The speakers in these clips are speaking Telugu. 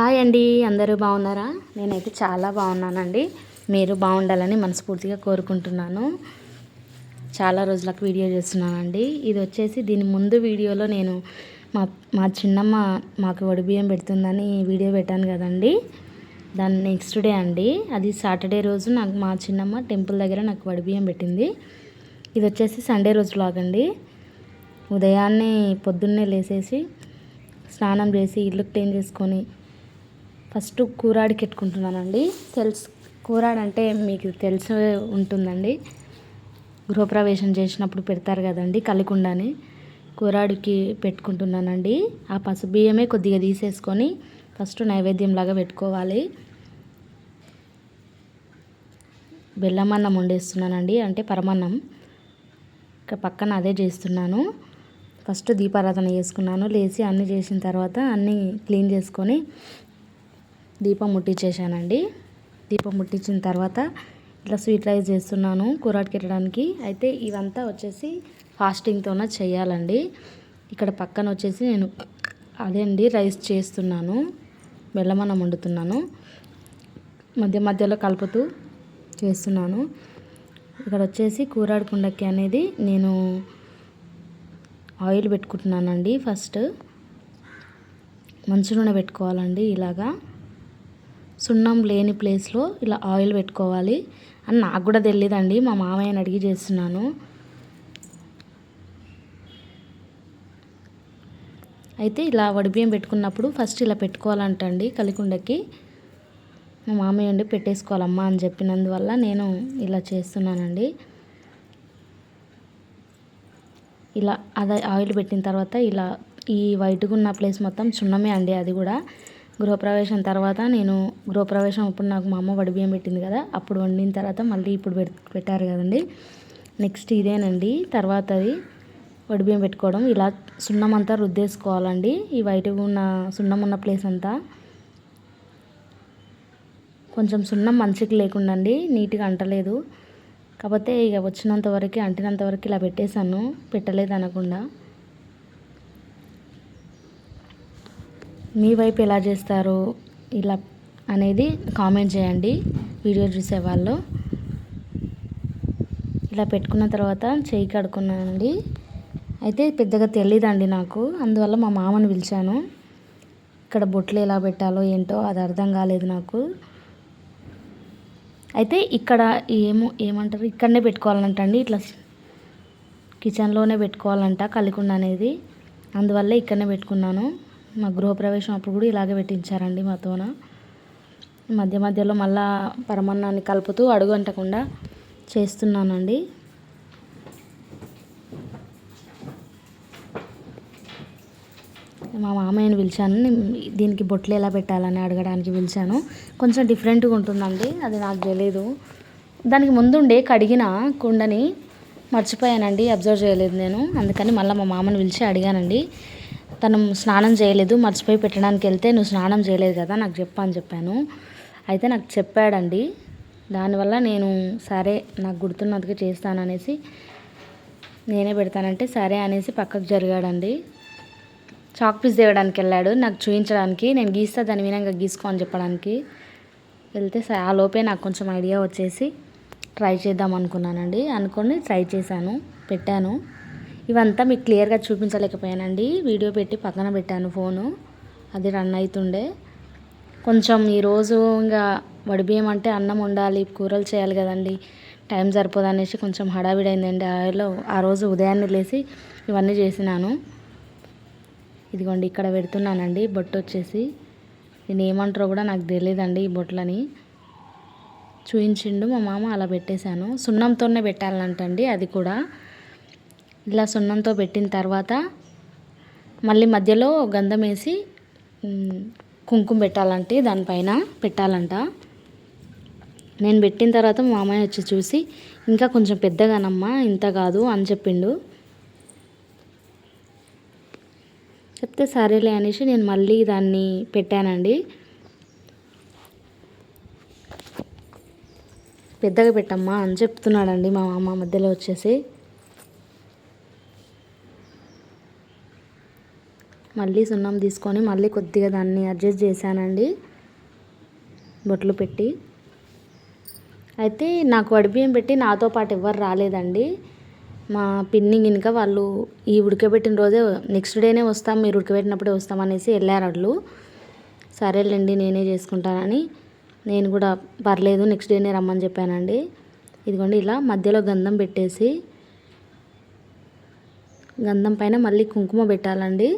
హాయ్ అండి, అందరూ బాగున్నారా? నేనైతే చాలా బాగున్నానండి. మీరు బాగుండాలని మనస్ఫూర్తిగా కోరుకుంటున్నాను. చాలా రోజులకు వీడియో చేస్తున్నానండి. ఇది వచ్చేసి దీని ముందు వీడియోలో నేను మా మా చిన్నమ్మ మాకు వడిబియ్యం పెడుతుందని వీడియో పెట్టాను కదండి. దాని నెక్స్ట్ డే అండి, అది సాటర్డే రోజు నాకు మా చిన్నమ్మ టెంపుల్ దగ్గర నాకు వడిబియ్యం పెట్టింది. ఇది వచ్చేసి సండే రోజు వ్లాగ్ అండి. ఉదయాన్నే పొద్దున్నే లేసేసి స్నానం చేసి ఇల్లు క్లీన్ చేసుకొని ఫస్ట్ కూరాడికి పెట్టుకుంటున్నానండి. కూరాడంటే మీకు తెలిసి ఉంటుందండి. గృహప్రవేశం చేసినప్పుడు పెడతారు కదండి కలికుండాని. కూరాడికి పెట్టుకుంటున్నానండి. ఆ పసుపు బియ్యమే కొద్దిగా తీసేసుకొని ఫస్ట్ నైవేద్యంలాగా పెట్టుకోవాలి. బెల్లం అన్నం వండేస్తున్నానండి, అంటే పరమాన్నం. ఇక్కడ పక్కన అదే చేస్తున్నాను. ఫస్ట్ దీపారాధన చేసుకున్నాను. లేచి అన్నీ చేసిన తర్వాత అన్నీ క్లీన్ చేసుకొని దీపం ముట్టించేసానండి. దీపం ముట్టించిన తర్వాత ఇట్లా స్వీట్ రైస్ చేస్తున్నాను కూరాడికి పెట్టడానికి. అయితే ఇవంతా వచ్చేసి ఫాస్టింగ్తోనే చేయాలండి. ఇక్కడ పక్కన వచ్చేసి నేను అదే అండి రైస్ చేస్తున్నాను, బెల్లమన్నం వండుతున్నాను. మధ్య మధ్యలో కలుపుతూ చేస్తున్నాను. ఇక్కడ వచ్చేసి కూరాడి కుండకి అనేది నేను ఆయిల్ పెట్టుకుంటున్నానండి. ఫస్ట్ మంచి నూనె పెట్టుకోవాలండి. ఇలాగా సున్నం లేని ప్లేస్లో ఇలా ఆయిల్ పెట్టుకోవాలి అని నాకు కూడా తెలియదండి, మా మామయ్యని అడిగి చేస్తున్నాను. అయితే ఇలా వడిబియ్యం పెట్టుకున్నప్పుడు ఫస్ట్ ఇలా పెట్టుకోవాలంటండి కలికుండకి. మా మామయ్య ఉండి పెట్టేసుకోవాలమ్మా అని చెప్పినందువల్ల నేను ఇలా చేస్తున్నానండి. ఇలా అదే ఆయిల్ పెట్టిన తర్వాత ఇలా ఈ వైట్గా ఉన్న ప్లేస్ మొత్తం సున్నమే అండి. అది కూడా గృహప్రవేశం తర్వాత నేను గృహప్రవేశం అప్పుడు నాకు మా అమ్మ వడిబియ్యం పెట్టింది కదా, అప్పుడు వండిన తర్వాత మళ్ళీ ఇప్పుడు పెట్టారు కదండి. నెక్స్ట్ ఇదేనండి తర్వాత అది వడిబియ్యం పెట్టుకోవడం. ఇలా సున్నం అంతా రుద్దేసుకోవాలండి. ఈ వైట్గా ఉన్న సున్నం ఉన్న ప్లేస్ అంతా కొంచెం సున్నం మంచిగా లేకుండా అండి, నీట్గా అంటలేదు. కాకపోతే ఇక వచ్చినంత వరకు అంటినంత వరకు ఇలా పెట్టేశాను, పెట్టలేదు అనకుండా. మీ వైపు ఎలా చేస్తారు ఇలా అనేది కామెంట్ చేయండి వీడియో చూసేవాళ్ళు. ఇలా పెట్టుకున్న తర్వాత చేయి కడుక్కున్నానండి. అయితే పెద్దగా తెలియదండి నాకు, అందువల్ల మా మామని పిలిచాను. ఇక్కడ బొట్లు ఎలా పెట్టాలో ఏంటో అది అర్థం కాలేదు నాకు. అయితే ఇక్కడ ఏమంటారు ఇక్కడనే పెట్టుకోవాలంటండి, ఇట్లా కిచెన్లోనే పెట్టుకోవాలంట కలికుండ అనేది. అందువల్ల ఇక్కడనే పెట్టుకున్నాను. మా గృహప్రవేశం అప్పుడు కూడా ఇలాగే పెట్టించారండి మాతోన. మధ్య మధ్యలో మళ్ళా పరమాన్నాన్ని కలుపుతూ అడుగు అంటకుండా చేస్తున్నానండి. మా మామయ్యని పిలిచాను, దీనికి బొట్లు ఎలా పెట్టాలని అడగడానికి పిలిచాను. కొంచెం డిఫరెంట్గా ఉంటుందండి, అది నాకు తెలియదు. దానికి ముందుండే కడిగిన కుండని మర్చిపోయానండి, అబ్జర్వ్ చేయలేదు నేను. అందుకని మళ్ళీ మా మామని పిలిచి అడిగానండి. తను స్నానం చేయలేదు, మర్చిపోయి పెట్టడానికి వెళ్తే నువ్వు స్నానం చేయలేదు కదా నాకు చెప్పని చెప్పాను. అయితే నాకు చెప్పాడండి. దానివల్ల నేను సరే నాకు గుర్తున్నట్టుగా చేస్తాననేసి నేనే పెడతానంటే సరే అనేసి పక్కకు జరిగాడండి. చాక్ పీస్ తేవడానికి వెళ్ళాడు నాకు చూపించడానికి. నేను గీస్తా దాని వినంగా గీసుకో అని చెప్పడానికి వెళ్తే ఆ లోపే నాకు కొంచెం ఐడియా వచ్చేసి ట్రై చేద్దాం అనుకున్నానండి. అనుకొని ట్రై చేశాను, పెట్టాను. ఇవంతా మీకు క్లియర్గా చూపించలేకపోయానండి, వీడియో పెట్టి పక్కన పెట్టాను ఫోను, అది రన్ అవుతుండే. కొంచెం ఈరోజు ఇంకా వడిబియ్యం అంటే అన్నం వండాలి, కూరలు చేయాలి కదండి, టైం సరిపోదనేసి కొంచెం హడావిడైందండి. ఆ రోజు ఉదయాన్నే లేచి ఇవన్నీ చేసినాను. ఇదిగోండి ఇక్కడ పెడుతున్నానండి బొట్టు వచ్చేసి. దీన్ని ఏమంటారో కూడా నాకు తెలియదండి ఈ బొట్లని. చూయించిండు మా మామ, అలా పెట్టేశాను. సున్నంతోనే పెట్టాలంటండి అది కూడా. ఇలా సున్నంతో పెట్టిన తర్వాత మళ్ళీ మధ్యలో గంధం వేసి కుంకుమ పెట్టాలంటే దానిపైన పెట్టాలంట. నేను పెట్టిన తర్వాత మా మామయ్య వచ్చి చూసి ఇంకా కొంచెం పెద్దగానమ్మా ఇంత కాదు అని చెప్పిండు. చెప్తే సరేలే అనేసి నేను మళ్ళీ దాన్ని పెట్టానండి. పెద్దగా పెట్టమ్మా అని చెప్తున్నాడండి మా మామ మధ్యలో వచ్చేసి. మళ్ళీ సున్నం తీసుకొని మళ్ళీ కొద్దిగా దాన్ని అడ్జస్ట్ చేశానండి బొట్లు పెట్టి. అయితే నాకు వడిబియ్యం పెట్టి నాతో పాటు ఎవ్వరు రాలేదండి. మా పిన్ని గినుక వాళ్ళు ఈ ఉడకబెట్టిన రోజే నెక్స్ట్ డేనే వస్తాం, మీరు ఉడకబెట్టినప్పుడే వస్తాం అనేసి వెళ్ళారు వాళ్ళు. సరేలేండి నేనే చేసుకుంటానని నేను కూడా పర్లేదు నెక్స్ట్ డేనే రమ్మని చెప్పానండి. ఇదిగోండి ఇలా మధ్యలో గంధం పెట్టేసి గంధం పైన మళ్ళీ కుంకుమ పెట్టాలండి.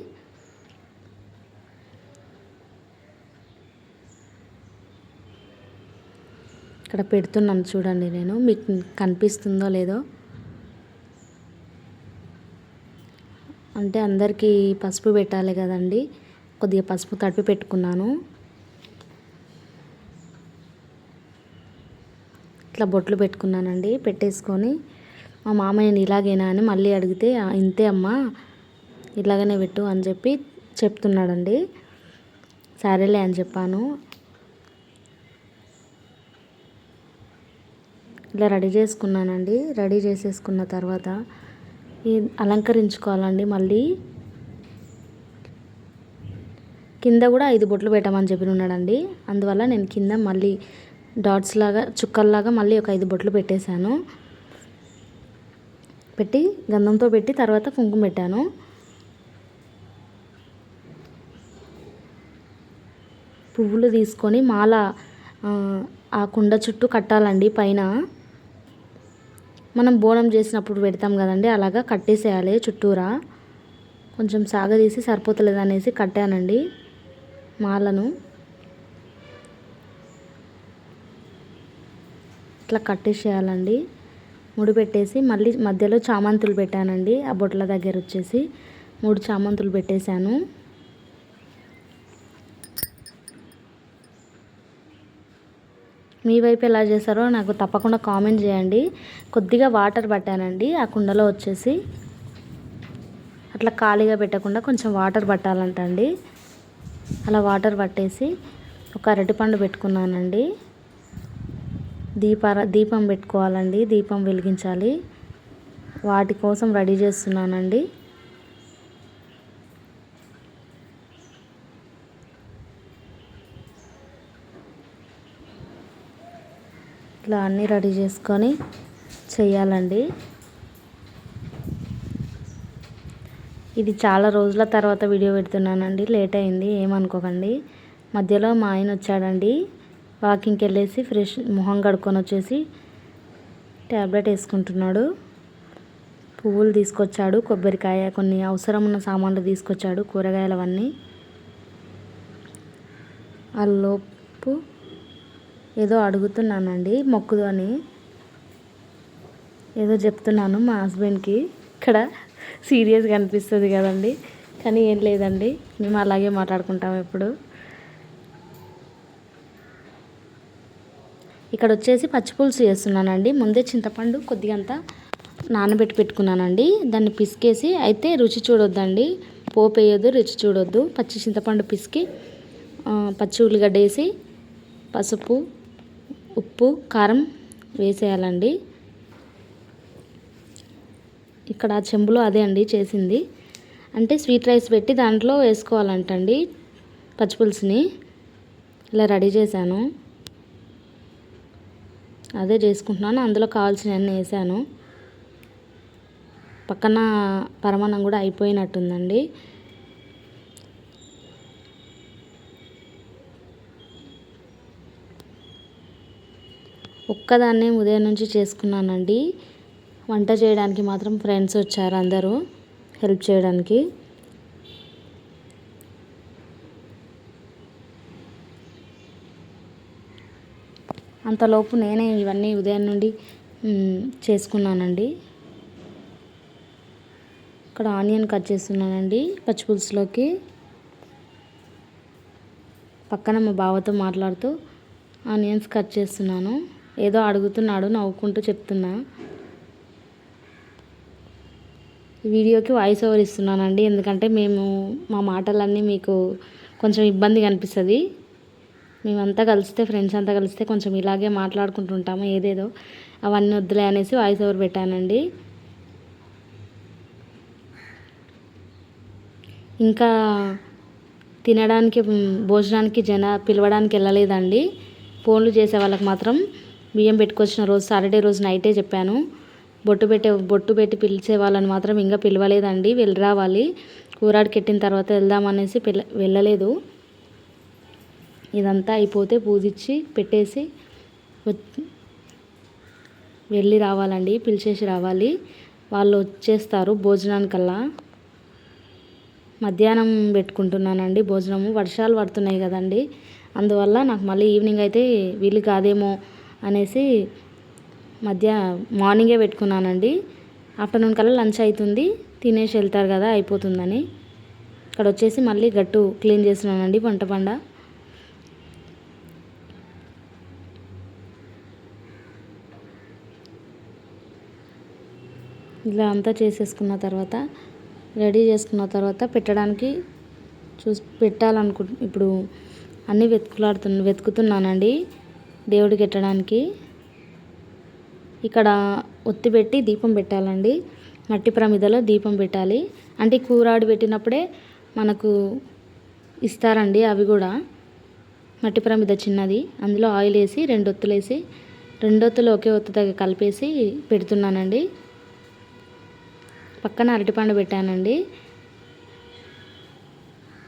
ఇక్కడ పెడుతున్నాను చూడండి, నేను మీకు కనిపిస్తుందో లేదో. అంటే అందరికీ పసుపు పెట్టాలి కదండి, కొద్దిగా పసుపు తడిపి పెట్టుకున్నాను. ఇట్లా బొట్లు పెట్టుకున్నానండి. పెట్టేసుకొని మా మామయ్యని ఇలాగేనా అని మళ్ళీ అడిగితే ఇంతే అమ్మా ఇలాగనే పెట్టు అని చెప్పి చెప్తున్నాడండి. సరేలే అని చెప్పాను. ఇలా రెడీ చేసుకున్నానండి. రెడీ చేసేసుకున్న తర్వాత అలంకరించుకోవాలండి. మళ్ళీ కింద కూడా 5 బొట్లు పెట్టమని చెప్పి ఉన్నాడండి. అందువల్ల నేను కింద మళ్ళీ డాట్స్ లాగా చుక్కల్లాగా మళ్ళీ ఒక 5 బొట్లు పెట్టేశాను. పెట్టి గంధంతో పెట్టి తర్వాత కుంకుమ పెట్టాను. పువ్వులు తీసుకొని మాల ఆ కుండ చుట్టూ కట్టాలండి. పైన మనం బోనం చేసినప్పుడు పెడతాం కదండి, అలాగా కట్టేసేయాలి చుట్టూరా. కొంచెం సాగదీసి సరిపోతలేదు అనేసి కట్టానండి మాలను. ఇట్లా కట్టేసేయాలండి. ముడి పెట్టేసి మళ్ళీ మధ్యలో చామంతులు పెట్టానండి. ఆ బొట్ల దగ్గర వచ్చేసి 3 చామంతులు పెట్టేశాను. మీ వైపు ఎలా చేస్తారో నాకు తప్పకుండా కామెంట్ చేయండి. కొద్దిగా వాటర్ పట్టానండి ఆ కుండలో వచ్చేసి. అట్లా ఖాళీగా పెట్టకుండా కొంచెం వాటర్ పట్టాలంటండి. అలా వాటర్ పట్టేసి ఒక అరటిపండు పెట్టుకున్నానండి. దీపం పెట్టుకోవాలండి, దీపం వెలిగించాలి. వాటి కోసం రెడీ చేస్తున్నానండి. ఇట్లా అన్నీ రెడీ చేసుకొని చెయ్యాలండి. ఇది చాలా రోజుల తర్వాత వీడియో పెడుతున్నానండి, లేట్ అయింది ఏమనుకోకండి. మధ్యలో మా ఆయన వచ్చాడండి, వాకింగ్కి వెళ్ళేసి ఫ్రెష్ మొహం కడుక్కొని వచ్చేసి ట్యాబ్లెట్ వేసుకుంటున్నాడు. పువ్వులు తీసుకొచ్చాడు, కొబ్బరికాయ, కొన్ని అవసరం ఉన్న సామాన్లు తీసుకొచ్చాడు, కూరగాయలు అవన్నీ. లోపు ఏదో అడుగుతున్నానండి, మొక్కుదు అని ఏదో చెప్తున్నాను మా హస్బెండ్కి. ఇక్కడ సీరియస్గా అనిపిస్తుంది కదండి, కానీ ఏం లేదండి, మేము అలాగే మాట్లాడుకుంటాం ఎప్పుడు. ఇక్కడ వచ్చేసి పచ్చిపులుసు చేస్తున్నానండి. ముందే చింతపండు కొద్దిగా అంతా నానబెట్టి పెట్టుకున్నానండి. దాన్ని పిసికేసి, అయితే రుచి చూడొద్దండి, పోపు వేయొద్దు, రుచి చూడొద్దు. పచ్చి చింతపండు పిసికి పచ్చి ఉల్లిగడ్డ వేసి పసుపు, ఉప్పు, కారం వేసేయాలండి. ఇక్కడ ఆ చెంబులో అదే అండి చేసింది. అంటే స్వీట్ రైస్ పెట్టి దాంట్లో వేసుకోవాలంటండి పచ్చిపులుసుని. ఇలా రెడీ చేశాను, అదే చేసుకుంటున్నాను. అందులో కావాల్సినవన్నీ వేసాను. పక్కన పరమాన్నం కూడా అయిపోయినట్టుందండి. ఒక్కదాన్నే ఉదయం నుంచి చేసుకున్నానండి. వంట చేయడానికి మాత్రం ఫ్రెండ్స్ వచ్చారు అందరూ హెల్ప్ చేయడానికి. అంతలోపు నేనే ఇవన్నీ ఉదయం నుండి చేసుకున్నానండి. ఇక్కడ ఆనియన్ కట్ చేస్తున్నానండి పచ్చిపులుసులోకి. పక్కన మా బావతో మాట్లాడుతూ ఆనియన్స్ కట్ చేస్తున్నాను. ఏదో అడుగుతున్నాడు, నవ్వుకుంటూ చెప్తున్నా. వీడియోకి వాయిస్ ఓవర్ ఇస్తున్నానండి, ఎందుకంటే మా మాటలన్నీ మీకు కొంచెం ఇబ్బందిగా అనిపిస్తుంది. మేమంతా కలిస్తే, ఫ్రెండ్స్ అంతా కలిస్తే కొంచెం ఇలాగే మాట్లాడుకుంటుంటాము ఏదేదో. అవన్నీ వద్దులే అనేసి వాయిస్ ఓవర్ పెట్టానండి. ఇంకా తినడానికి భోజనానికి పిలవడానికి వెళ్ళలేదండి. ఫోన్లు చేసే వాళ్ళకి మాత్రం బియ్యం పెట్టుకొచ్చిన రోజు సాటర్డే రోజు నైటే చెప్పాను. బొట్టు పెట్టి పిలిచే వాళ్ళని మాత్రం ఇంకా పిలవలేదండి. వెళ్ళి రావాలి, కూరాడికి ఎట్టిన తర్వాత వెళ్దామనేసి వెళ్ళలేదు. ఇదంతా అయిపోతే పూజిచ్చి పెట్టేసి వెళ్ళి రావాలండి, పిలిచేసి రావాలి. వాళ్ళు వచ్చేస్తారు భోజనానికల్లా. మధ్యాహ్నం పెట్టుకుంటున్నానండి భోజనము. వర్షాలు పడుతున్నాయి కదండి, అందువల్ల నాకు మళ్ళీ ఈవినింగ్ అయితే వీలు కాదేమో అనేసి మార్నింగే పెట్టుకున్నానండి. ఆఫ్టర్నూన్ కల్లా లంచ్ అవుతుంది, తినేసి వెళ్తారు కదా, అయిపోతుందని. ఇక్కడ వచ్చేసి మళ్ళీ గట్టు క్లీన్ చేస్తున్నానండి వంట పండ. ఇలా అంతా చేసేసుకున్న తర్వాత రెడీ చేసుకున్న తర్వాత పెట్టడానికి ఇప్పుడు అన్నీ వెతుకుతున్నానండి దేవుడికి పెట్టడానికి. ఇక్కడ ఒత్తి పెట్టి దీపం పెట్టాలండి. మట్టి ప్రమిదలో దీపం పెట్టాలి. అంటే కూరాడు పెట్టినప్పుడే మనకు ఇస్తారండి అవి కూడా. మట్టి ప్రమిద చిన్నది, అందులో ఆయిల్ వేసి 2 ఒత్తులు వేసి 2 ఒత్తులు ఒకే ఒత్తు దగ్గర కలిపేసి పెడుతున్నానండి. పక్కన అరటిపండు పెట్టానండి,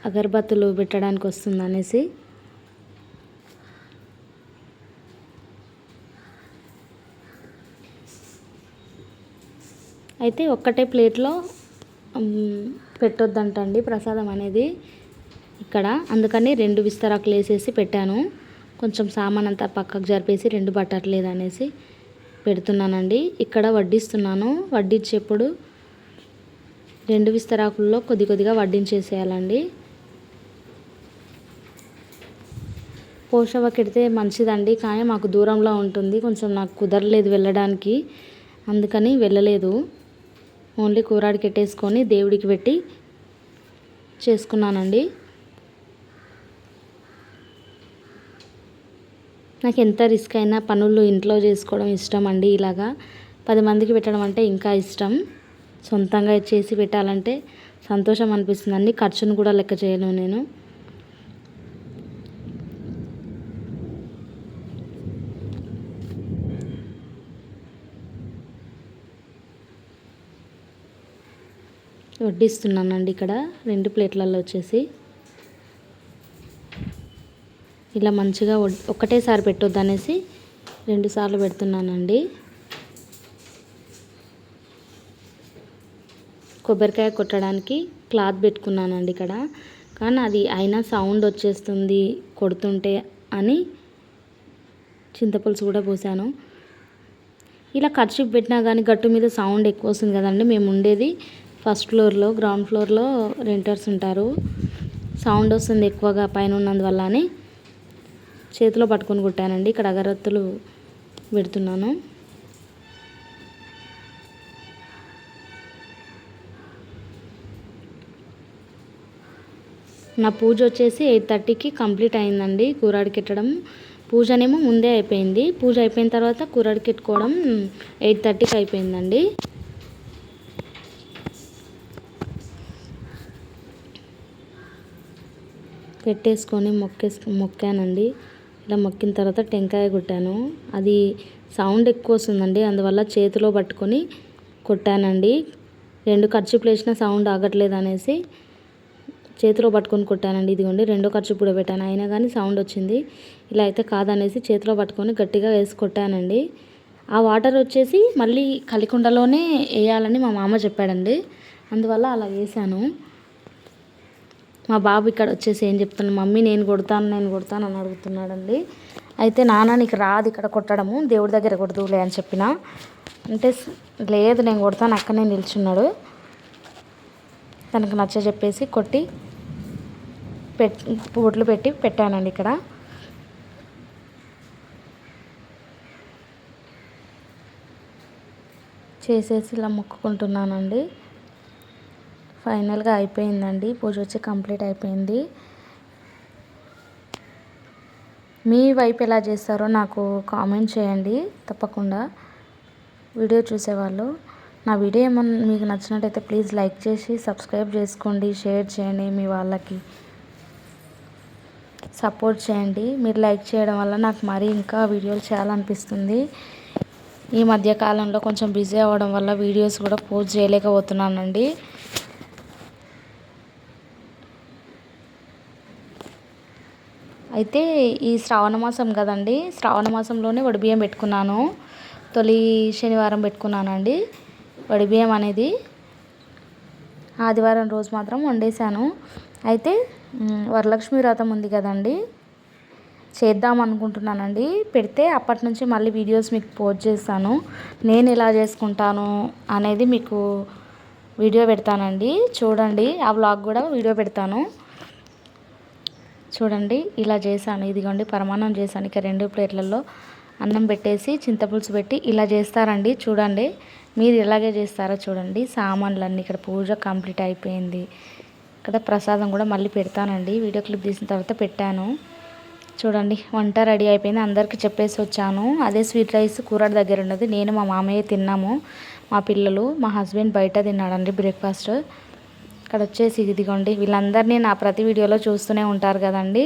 అగరబత్తులు పెట్టడానికి వస్తుంది అనేసి. అయితే ఒక్కటే ప్లేట్లో పెట్టొద్దంటండి ప్రసాదం అనేది ఇక్కడ. అందుకని 2 విస్తరాకులు వేసేసి పెట్టాను. కొంచెం సామాన్ అంతా పక్కకు జరిపేసి 2 బట్టట్లేదు అనేసి పెడుతున్నానండి. ఇక్కడ వడ్డిస్తున్నాను. వడ్డించేప్పుడు 2 విస్తరాకుల్లో కొద్దిగా వడ్డించేసేయాలండి. పోషవ కెడితే మంచిదండి, కానీ మాకు దూరంలో ఉంటుంది, కొంచెం నాకు కుదరలేదు వెళ్ళడానికి, అందుకని వెళ్ళలేదు. ఓన్లీ కూరాడికి పెట్టేసుకొని దేవుడికి పెట్టి చేసుకున్నానండి. నాకు ఎంత రిస్క్ అయినా పనులు ఇంట్లో చేసుకోవడం ఇష్టం అండి. ఇలాగా 10 మందికి పెట్టడం అంటే ఇంకా ఇష్టం. సొంతంగా చేసి పెట్టాలంటే సంతోషం అనిపిస్తుందండి. ఖర్చును కూడా లెక్క చేయను నేను. వడ్డిస్తున్నానండి ఇక్కడ 2 ప్లేట్లలో వచ్చేసి. ఇలా మంచిగా ఒకటేసారి పెట్టొద్దు అనేసి 2 సార్లు పెడుతున్నానండి. కొబ్బరికాయ కొట్టడానికి క్లాత్ పెట్టుకున్నానండి ఇక్కడ, కానీ అది అయినా సౌండ్ వచ్చేస్తుంది కొడుతుంటే అని చింతపులుసు కూడా పోసాను. ఇలా కర్చీఫ్ పెట్టినా కానీ గట్టు మీద సౌండ్ ఎక్కువ వస్తుంది కదండి. మేము ఉండేది ఫస్ట్ ఫ్లోర్లో, గ్రౌండ్ ఫ్లోర్లో రెంటర్స్ ఉంటారు. సౌండ్ వస్తుంది ఎక్కువగా పైన ఉన్నందువల్ల అని చేతిలో పట్టుకొని కుట్టానండి. ఇక్కడ అగరత్తులు పెడుతున్నాను. నా పూజ వచ్చేసి 8:30కి కంప్లీట్ అయిందండి. కూరాడికి పెట్టడం పూజనేమో ముందే అయిపోయింది. పూజ అయిపోయిన తర్వాత కూరాడికి పెట్టుకోవడం 8:30కి అయిపోయిందండి. పెట్టేసుకొని మొక్కానండి. ఇలా మొక్కిన తర్వాత టెంకాయ కొట్టాను. అది సౌండ్ ఎక్కువ వస్తుందండి, అందువల్ల చేతిలో పట్టుకొని కొట్టానండి. 2 కర్చీఫ్లు వేసిన సౌండ్ ఆగట్లేదు అనేసి చేతిలో పట్టుకొని కొట్టానండి. ఇదిగోండి 2వ కర్చీఫ్ కూడా పెట్టాను, అయినా కానీ సౌండ్ వచ్చింది. ఇలా అయితే కాదనేసి చేతిలో పట్టుకొని గట్టిగా వేసి కొట్టానండి. ఆ వాటర్ వచ్చేసి మళ్ళీ కలికుండలోనే వేయాలని మా మామ చెప్పాడండి, అందువల్ల అలా వేసాను. మా బాబు ఇక్కడ వచ్చేసి ఏం చెప్తున్నాడు, మమ్మీ నేను కొడతాను అని అడుగుతున్నాడండి. అయితే నాన్న నీకు రాదు ఇక్కడ కొట్టడము, దేవుడి దగ్గర కొడుతులే అని చెప్పిన. అంటే లేదు నేను కొడతాను అక్కనే నిల్చున్నాడు. తనకు నచ్చ చెప్పేసి కొట్టి బొట్లు పెట్టి పెట్టానండి ఇక్కడ. చేసేసి ఇలా మొక్కుకుంటున్నానండి. ఫైనల్గా అయిపోయిందండి, పూజ వచ్చి కంప్లీట్ అయిపోయింది. మీ వైపు ఎలా చేస్తారో నాకు కామెంట్ చేయండి తప్పకుండా, వీడియో చూసేవాళ్ళు. నా వీడియో ఏమన్నా మీకు నచ్చినట్టయితే ప్లీజ్ లైక్ చేసి సబ్స్క్రైబ్ చేసుకోండి, షేర్ చేయండి, మీ వాళ్ళకి సపోర్ట్ చేయండి. మీరు లైక్ చేయడం వల్ల నాకు మరీ ఇంకా వీడియోలు చేయాలనిపిస్తుంది. ఈ మధ్య కాలంలో కొంచెం బిజీ అవ్వడం వల్ల వీడియోస్ కూడా పోస్ట్ చేయలేకపోతున్నానండి. అయితే ఈ శ్రావణ మాసం కదండి, శ్రావణ మాసంలోనే వడిబియ్యం పెట్టుకున్నాను. తొలి శనివారం పెట్టుకున్నానండి వడిబియ్యం అనేది. ఆదివారం రోజు మాత్రం వండేసాను. అయితే వరలక్ష్మి వ్రతం ఉంది కదండి, చేద్దాం అనుకుంటున్నానండి. పెడితే అప్పటి నుంచి మళ్ళీ వీడియోస్ మీకు పోస్ట్ చేస్తాను. నేను ఎలా చేసుకుంటాను అనేది మీకు వీడియో పెడతానండి, చూడండి. ఆ వ్లాగ్ కూడా వీడియో పెడతాను చూడండి. ఇలా చేశాను, ఇదిగోండి పరమాన్నం చేశాను. ఇక 2 ప్లేట్లలో అన్నం పెట్టేసి చింతపులుసు పెట్టి ఇలా చేస్తారండి. చూడండి, మీరు ఎలాగే చేస్తారో చూడండి. సామాన్లన్నీ ఇక్కడ పూజ కంప్లీట్ అయిపోయింది. ఇక్కడ ప్రసాదం కూడా మళ్ళీ పెడతానండి. వీడియో క్లిప్ తీసిన తర్వాత పెట్టాను. చూడండి, వంట రెడీ అయిపోయింది. అందరికీ చెప్పేసి వచ్చాను. అదే స్వీట్ రైస్ కూర దగ్గర ఉన్నది. నేను మా మామయ్య తిన్నాము, మా పిల్లలు. మా హస్బెండ్ బయట తిన్నాడండి బ్రేక్ఫాస్ట్. ఇక్కడ వచ్చేసి ఇదిగోండి, వీళ్ళందరినీ నా ప్రతి వీడియోలో చూస్తూనే ఉంటారు కదండి,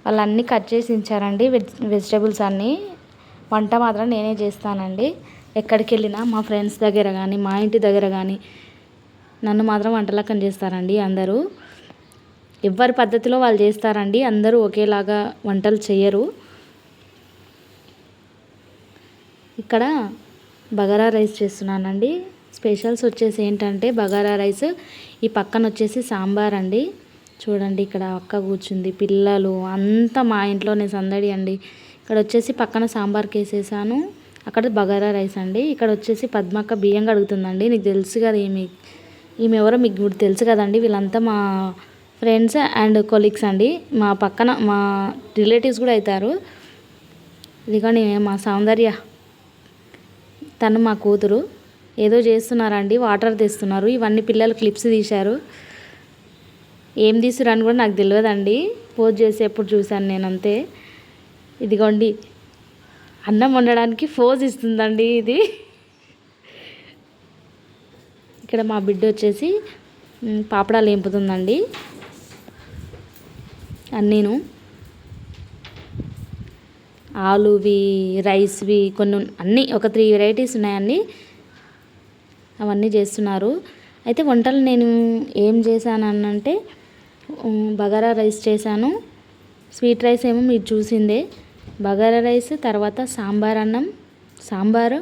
వాళ్ళన్నీ కట్ చేసి ఇచ్చారండి వెజిటేబుల్స్ అన్నీ. వంట మాత్రం నేనే చేస్తానండి. ఎక్కడికి వెళ్ళినా మా ఫ్రెండ్స్ దగ్గర కానీ మా ఇంటి దగ్గర కానీ నన్ను మాత్రం వంటలక్కన చేస్తారండి అందరూ. ఎవరి పద్ధతిలో వాళ్ళు చేస్తారండి, అందరూ ఒకేలాగా వంటలు చేయరు. ఇక్కడ బగారా రైస్ చేస్తున్నానండి. స్పెషల్స్ వచ్చేసి ఏంటంటే బగారా రైస్, ఈ పక్కన వచ్చేసి సాంబార్ అండి. చూడండి, ఇక్కడ అక్క కూర్చుంది, పిల్లలు అంతా మా ఇంట్లోనే సందడి అండి. ఇక్కడ వచ్చేసి పక్కన సాంబార్కి వేసేసాను, అక్కడ బగారా రైస్ అండి. ఇక్కడ వచ్చేసి పద్మక్క బియ్యం కడుగుతుందండి. నీకు తెలుసు కదా ఈమె ఎవరో మీకు తెలుసు కదండి. వీళ్ళంతా మా ఫ్రెండ్స్ అండ్ కొలీగ్స్ అండి, మా పక్కన మా రిలేటివ్స్ కూడా అవుతారు. ఇదిగోని మా సౌందర్య, తను మా కూతురు. ఏదో చేస్తున్నారండి, వాటర్ తెస్తున్నారు. ఇవన్నీ పిల్లలు క్లిప్స్ తీశారు. ఏం తీసుకురని కూడా నాకు తెలియదండి, పోస్ట్ చేసి ఎప్పుడు చూశాను నేను అంతే. ఇదిగోండి, అన్నం వండడానికి ఫోజ్ ఇస్తుందండి ఇది. ఇక్కడ మా బిడ్డ వచ్చేసి పాపడాలు వేపుతుందండి. అన్నీను ఆలువి, రైస్వి కొన్ని అన్నీ ఒక 3 వెరైటీస్ ఉన్నాయండి, అవన్నీ చేస్తున్నారు. అయితే వంటలు నేను ఏం చేశానంటే బగారా రైస్ చేశాను. స్వీట్ రైస్ ఏమో మీరు చూసిందే. బగారా రైస్ తర్వాత సాంబార్ అన్నం, సాంబారు